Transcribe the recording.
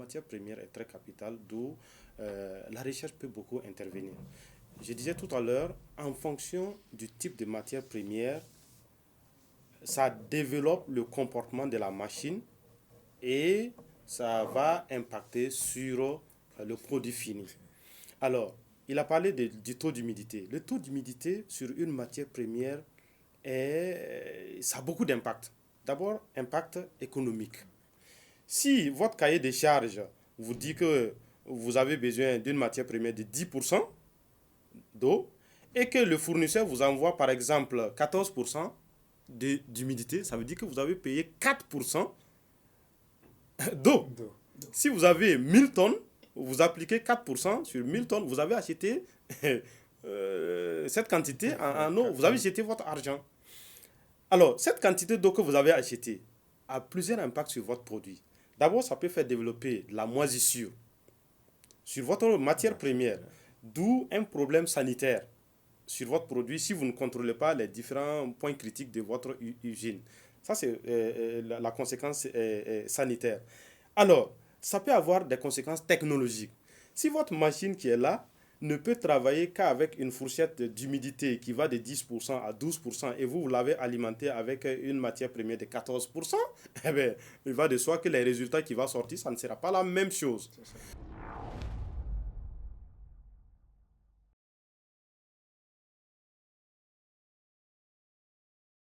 matière première est très capitale, d'où la recherche peut beaucoup intervenir. Je disais tout à l'heure, en fonction du type de matière première, ça développe le comportement de la machine et ça va impacter sur le produit fini. Alors, il a parlé du taux d'humidité. Le taux d'humidité sur une matière première, ça a beaucoup d'impact. D'abord, impact économique. Si votre cahier de charges vous dit que vous avez besoin d'une matière première de 10% d'eau et que le fournisseur vous envoie par exemple 14% d'humidité, ça veut dire que vous avez payé 4% d'eau. Si vous avez 1000 tonnes, vous appliquez 4% sur 1000 tonnes, vous avez acheté cette quantité en eau, vous avez jeté votre argent. Alors, cette quantité d'eau que vous avez achetée a plusieurs impacts sur votre produit. D'abord, ça peut faire développer la moisissure sur votre matière première, d'où un problème sanitaire sur votre produit si vous ne contrôlez pas les différents points critiques de votre usine. Ça, c'est la conséquence sanitaire. Alors, ça peut avoir des conséquences technologiques. Si votre machine qui est là ne peut travailler qu'avec une fourchette d'humidité qui va de 10% à 12% et vous l'avez alimenté avec une matière première de 14%, eh bien, il va de soi que les résultats qui vont sortir, ça ne sera pas la même chose.